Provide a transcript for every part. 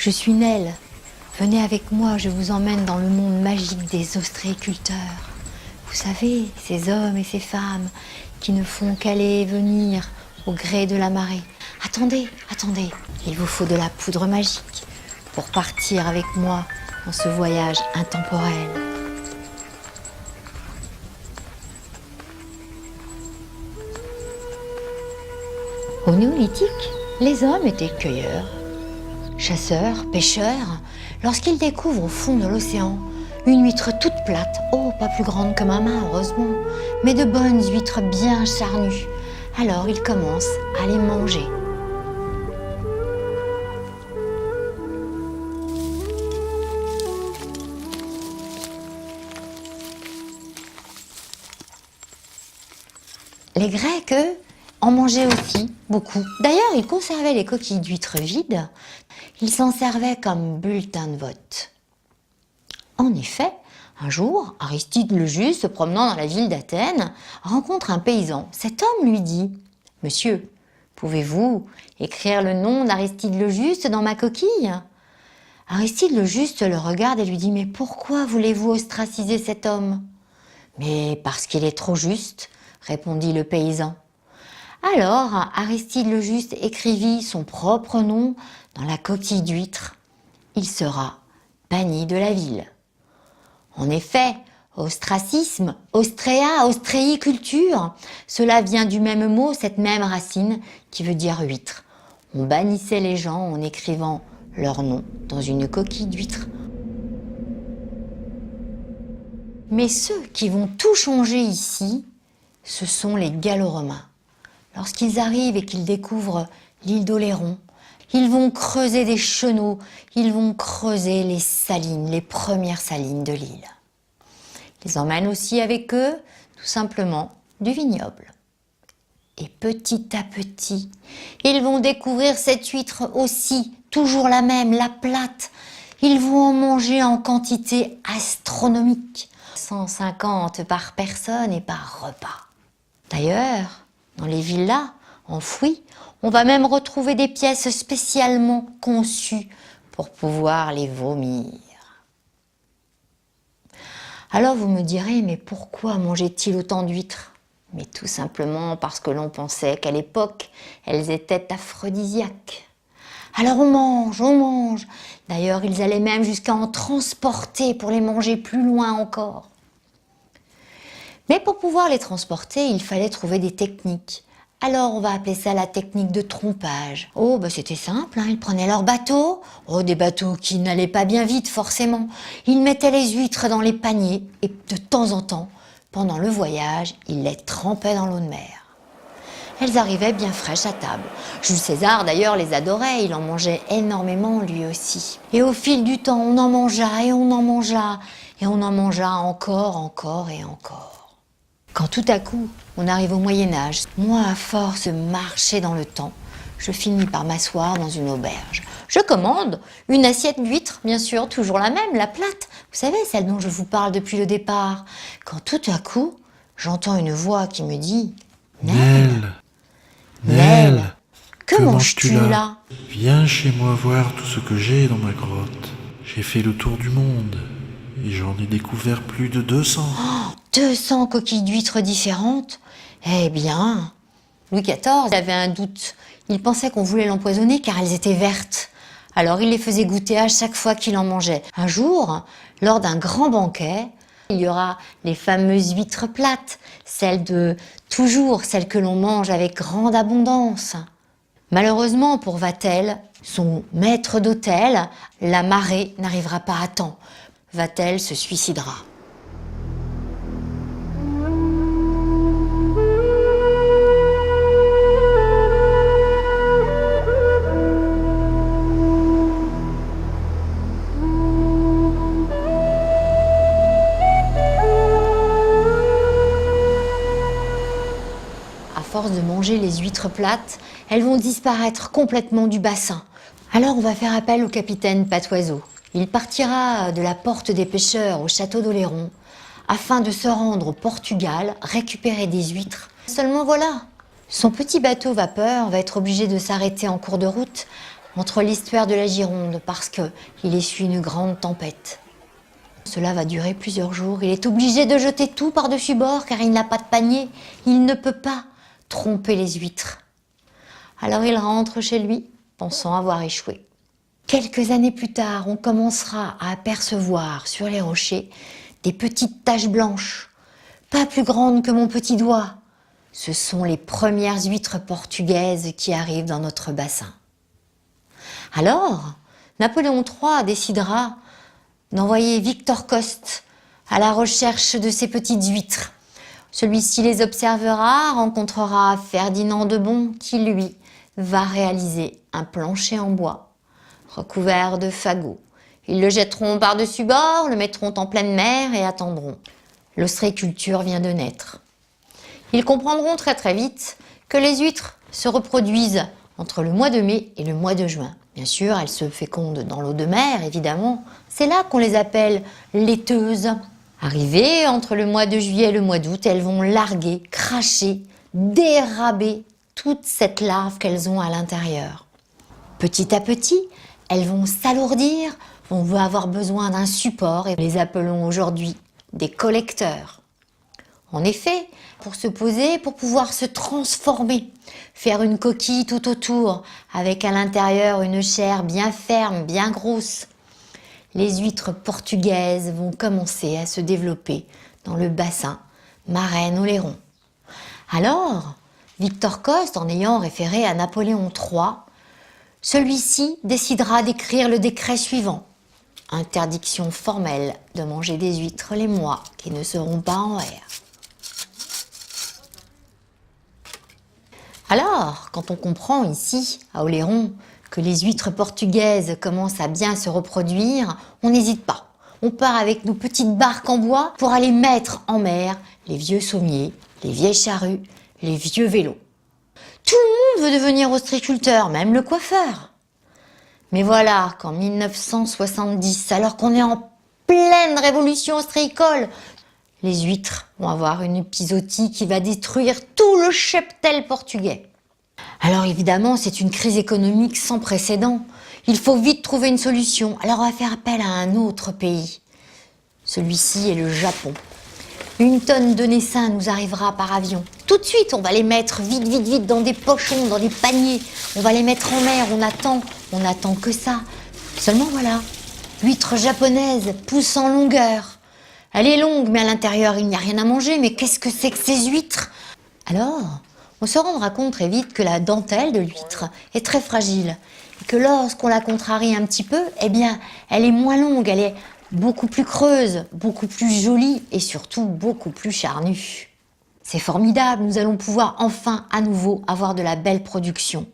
Je suis Nell. Venez avec moi, je vous emmène dans le monde magique des ostréiculteurs. Vous savez, ces hommes et ces femmes qui ne font qu'aller et venir au gré de la marée. Attendez, attendez, il vous faut de la poudre magique pour partir avec moi dans ce voyage intemporel. Au néolithique, les hommes étaient cueilleurs, chasseurs, pêcheurs, lorsqu'ils découvrent au fond de l'océan une huître toute plate, oh, pas plus grande que ma main, heureusement, mais de bonnes huîtres bien charnues. Alors ils commencent à les manger. Les Grecs, eux, en mangeaient aussi beaucoup. D'ailleurs, ils conservaient les coquilles d'huîtres vides. Ils s'en servaient comme bulletin de vote. En effet, un jour, Aristide le Juste, se promenant dans la ville d'Athènes, rencontre un paysan. Cet homme lui dit « Monsieur, pouvez-vous écrire le nom d'Aristide le Juste dans ma coquille ?» Aristide le Juste le regarde et lui dit « Mais pourquoi voulez-vous ostraciser cet homme ?»« Mais parce qu'il est trop juste, » répondit le paysan. Alors, Aristide le Juste écrivit son propre nom dans la coquille d'huître. Il sera banni de la ville. En effet, ostracisme, ostréa, ostréiculture, cela vient du même mot, cette même racine qui veut dire huître. On bannissait les gens en écrivant leur nom dans une coquille d'huître. Mais ceux qui vont tout changer ici, ce sont les Gallo-Romains. Lorsqu'ils arrivent et qu'ils découvrent l'île d'Oléron, ils vont creuser des chenaux, ils vont creuser les salines, les premières salines de l'île. Ils emmènent aussi avec eux, tout simplement, du vignoble. Et petit à petit, ils vont découvrir cette huître aussi, toujours la même, la plate. Ils vont en manger en quantité astronomique, 150 par personne et par repas. D'ailleurs, dans les villas enfouies, on va même retrouver des pièces spécialement conçues pour pouvoir les vomir. Alors vous me direz, mais pourquoi mangeait-il autant d'huîtres? Mais tout simplement parce que l'on pensait qu'à l'époque, elles étaient aphrodisiaques. Alors on mange, on mange. D'ailleurs, ils allaient même jusqu'à en transporter pour les manger plus loin encore. Mais pour pouvoir les transporter, il fallait trouver des techniques. Alors on va appeler ça la technique de trompage. Oh, c'était simple, ils prenaient leur bateau, des bateaux qui n'allaient pas bien vite forcément. Ils mettaient les huîtres dans les paniers et de temps en temps, pendant le voyage, ils les trempaient dans l'eau de mer. Elles arrivaient bien fraîches à table. Jules César d'ailleurs les adorait, il en mangeait énormément lui aussi. Et au fil du temps, on en mangea et on en mangea et on en mangea encore et encore. Quand tout à coup, on arrive au Moyen-Âge, moi, à force de marcher dans le temps, je finis par m'asseoir dans une auberge. Je commande une assiette d'huîtres, bien sûr, toujours la même, la plate. Vous savez, celle dont je vous parle depuis le départ. Quand tout à coup, j'entends une voix qui me dit « Nell, Nell, que manges-tu là ?» Viens chez moi voir tout ce que j'ai dans ma grotte. J'ai fait le tour du monde et j'en ai découvert plus de 200. 200 coquilles d'huîtres différentes? Eh bien, Louis XIV avait un doute. Il pensait qu'on voulait l'empoisonner car elles étaient vertes. Alors il les faisait goûter à chaque fois qu'il en mangeait. Un jour, lors d'un grand banquet, il y aura les fameuses huîtres plates, celles que l'on mange avec grande abondance. Malheureusement pour Vatel, son maître d'hôtel, la marée n'arrivera pas à temps. Vatel se suicidera. À force de manger les huîtres plates, elles vont disparaître complètement du bassin. Alors on va faire appel au capitaine Patoiseau. Il partira de la porte des pêcheurs au château d'Oléron afin de se rendre au Portugal, récupérer des huîtres. Seulement voilà, son petit bateau vapeur va être obligé de s'arrêter en cours de route entre l'estuaire de la Gironde parce qu'il essuie une grande tempête. Cela va durer plusieurs jours. Il est obligé de jeter tout par-dessus bord car il n'a pas de panier. Il ne peut pas tromper les huîtres. Alors il rentre chez lui, pensant avoir échoué. Quelques années plus tard, on commencera à apercevoir sur les rochers des petites taches blanches, pas plus grandes que mon petit doigt. Ce sont les premières huîtres portugaises qui arrivent dans notre bassin. Alors, Napoléon III décidera d'envoyer Victor Coste à la recherche de ces petites huîtres. Celui-ci les observera, rencontrera Ferdinand de Bon qui, lui, va réaliser un plancher en bois recouvert de fagots. Ils le jetteront par-dessus bord, le mettront en pleine mer et attendront. L'ostréiculture vient de naître. Ils comprendront très très vite que les huîtres se reproduisent entre le mois de mai et le mois de juin. Bien sûr, elles se fécondent dans l'eau de mer, évidemment. C'est là qu'on les appelle laiteuses. Arrivées entre le mois de juillet et le mois d'août, elles vont larguer, cracher, déraber toute cette larve qu'elles ont à l'intérieur. Petit à petit, elles vont s'alourdir, vont avoir besoin d'un support et les appelons aujourd'hui des collecteurs. En effet, pour se poser, pour pouvoir se transformer, faire une coquille tout autour, avec à l'intérieur une chair bien ferme, bien grosse, les huîtres portugaises vont commencer à se développer dans le bassin Marennes-Oléron. Alors, Victor Coste, en ayant référé à Napoléon III, celui-ci décidera d'écrire le décret suivant. Interdiction formelle de manger des huîtres les mois qui ne seront pas en R. Alors, quand on comprend ici, à Oléron, que les huîtres portugaises commencent à bien se reproduire, on n'hésite pas. On part avec nos petites barques en bois pour aller mettre en mer les vieux sommiers, les vieilles charrues, les vieux vélos. Tout le monde veut devenir ostréiculteur, même le coiffeur. Mais voilà qu'en 1970, alors qu'on est en pleine révolution ostréicole, les huîtres vont avoir une épizootie qui va détruire tout le cheptel portugais. Alors évidemment, c'est une crise économique sans précédent. Il faut vite trouver une solution. Alors on va faire appel à un autre pays. Celui-ci est le Japon. 1 tonne de naissains nous arrivera par avion. Tout de suite, on va les mettre vite dans des pochons, dans des paniers. On va les mettre en mer, on attend que ça. Seulement voilà, l'huître japonaise pousse en longueur. Elle est longue, mais à l'intérieur, il n'y a rien à manger. Mais qu'est-ce que c'est que ces huîtres? Alors, on se rendra compte très vite que la dentelle de l'huître est très fragile. Et que lorsqu'on la contrarie un petit peu, eh bien, elle est moins longue, elle est beaucoup plus creuse, beaucoup plus jolie et surtout beaucoup plus charnue. C'est formidable, nous allons pouvoir enfin à nouveau avoir de la belle production.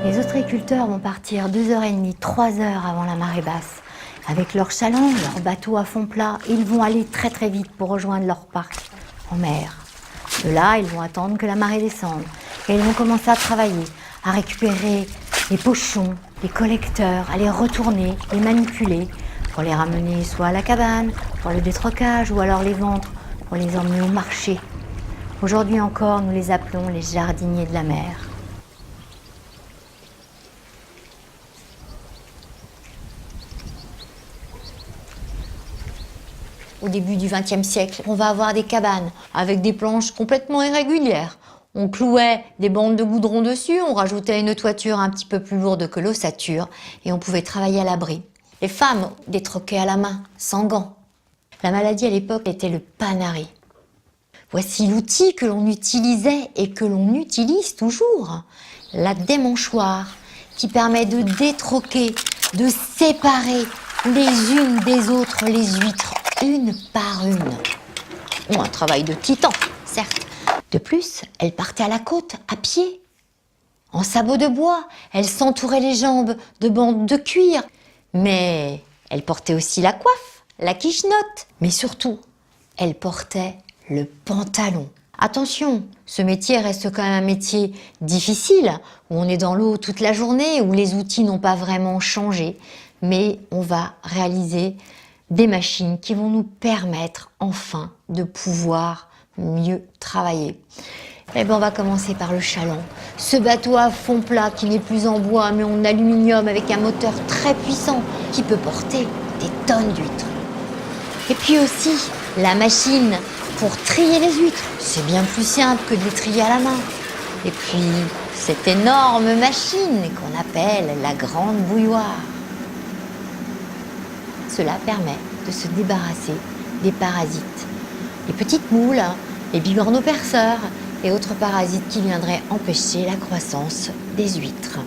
Les ostréiculteurs vont partir 2h30, 3h avant la marée basse. Avec leur chaland, leur bateau à fond plat, ils vont aller très très vite pour rejoindre leur parc en mer. De là, ils vont attendre que la marée descende et ils vont commencer à travailler, à récupérer les pochons, les collecteurs, à les retourner, les manipuler pour les ramener soit à la cabane, pour le détrocage ou alors les vendre pour les emmener au marché. Aujourd'hui encore, nous les appelons les jardiniers de la mer. Au début du XXe siècle, on va avoir des cabanes avec des planches complètement irrégulières. On clouait des bandes de goudron dessus, on rajoutait une toiture un petit peu plus lourde que l'ossature et on pouvait travailler à l'abri. Les femmes détroquaient à la main, sans gants. La maladie à l'époque était le panari. Voici l'outil que l'on utilisait et que l'on utilise toujours. La démâchoire qui permet de détroquer, de séparer les unes des autres les huîtres, une par une. Bon, un travail de titan, certes. De plus, elle partait à la côte, à pied. En sabots de bois, elle s'entourait les jambes de bandes de cuir. Mais elle portait aussi la coiffe, la quichenotte. Mais surtout, elle portait le pantalon. Attention, ce métier reste quand même un métier difficile, où on est dans l'eau toute la journée, où les outils n'ont pas vraiment changé. mais on va réaliser des machines qui vont nous permettre enfin de pouvoir mieux travailler. Eh bien, on va commencer par le chaland. Ce bateau à fond plat qui n'est plus en bois mais en aluminium avec un moteur très puissant qui peut porter des tonnes d'huîtres. Et puis aussi la machine pour trier les huîtres. C'est bien plus simple que de les trier à la main. Et puis cette énorme machine qu'on appelle la grande bouilloire. Cela permet de se débarrasser des parasites. Les petites moules, les bigorneaux-perceurs et autres parasites qui viendraient empêcher la croissance des huîtres.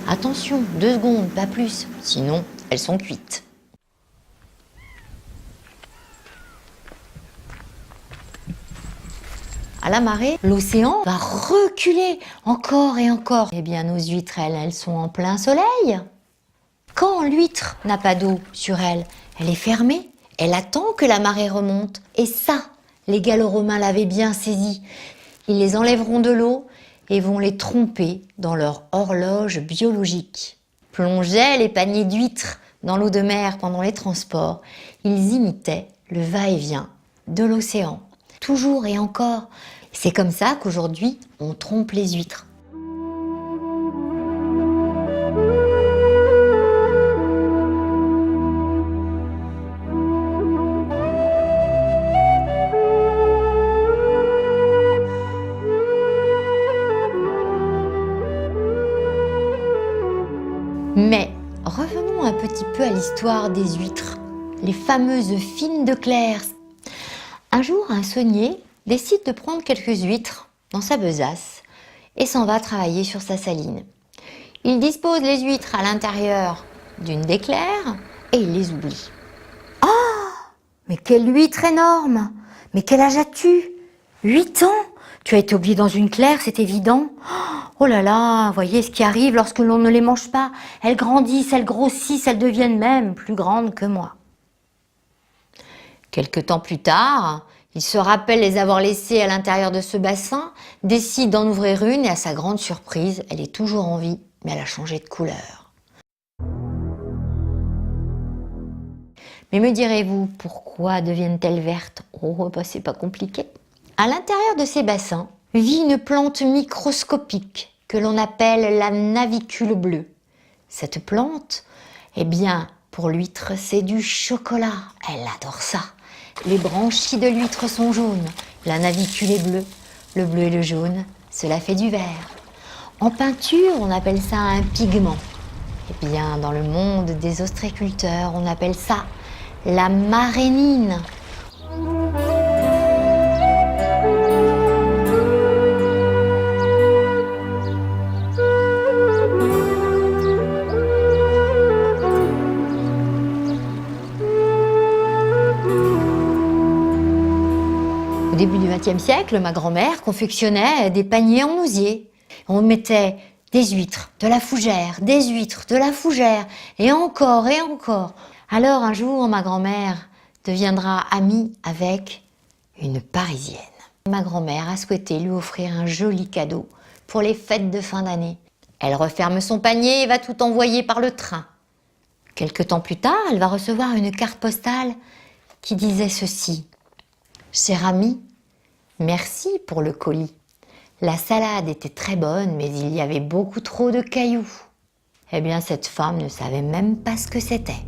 Attention, 2 secondes, pas plus, sinon elles sont cuites. À la marée, l'océan va reculer encore et encore. Eh bien, nos huîtres, elles sont en plein soleil. Quand l'huître n'a pas d'eau sur elle, elle est fermée. Elle attend que la marée remonte. Et ça, les Gallo-Romains l'avaient bien saisi. Ils les enlèveront de l'eau et vont les tromper dans leur horloge biologique. Plongeaient les paniers d'huîtres dans l'eau de mer pendant les transports. Ils imitaient le va-et-vient de l'océan. Toujours et encore. C'est comme ça qu'aujourd'hui, on trompe les huîtres. Mais revenons un petit peu à l'histoire des huîtres, les fameuses fines de Clères. Un jour, un saunier décide de prendre quelques huîtres dans sa besace et s'en va travailler sur sa saline. Il dispose les huîtres à l'intérieur d'une d'éclair et il les oublie. « Oh, mais quelle huître énorme! Mais quel âge as-tu? 8 ans? Tu as été oublié dans une claire, c'est évident. Oh là là, voyez ce qui arrive lorsque l'on ne les mange pas. Elles grandissent, elles grossissent, elles deviennent même plus grandes que moi. » Quelque temps plus tard, il se rappelle les avoir laissées à l'intérieur de ce bassin, décide d'en ouvrir une et à sa grande surprise, elle est toujours en vie, mais elle a changé de couleur. Mais me direz-vous, pourquoi deviennent-elles vertes? Oh, bah c'est pas compliqué. À l'intérieur de ces bassins vit une plante microscopique que l'on appelle la navicule bleue. Cette plante, eh bien, pour l'huître, c'est du chocolat. Elle adore ça. Les branchies de l'huître sont jaunes, la navicule est bleue, le bleu et le jaune, cela fait du vert. En peinture, on appelle ça un pigment. Eh bien, dans le monde des ostréiculteurs, on appelle ça la marénine. Au début du XXe siècle, ma grand-mère confectionnait des paniers en osier. On mettait des huîtres, de la fougère, des huîtres, de la fougère, et encore et encore. Alors un jour, ma grand-mère deviendra amie avec une Parisienne. Ma grand-mère a souhaité lui offrir un joli cadeau pour les fêtes de fin d'année. Elle referme son panier et va tout envoyer par le train. Quelque temps plus tard, elle va recevoir une carte postale qui disait ceci. « Cher ami, merci pour le colis. La salade était très bonne, mais il y avait beaucoup trop de cailloux. » Eh bien, cette femme ne savait même pas ce que c'était.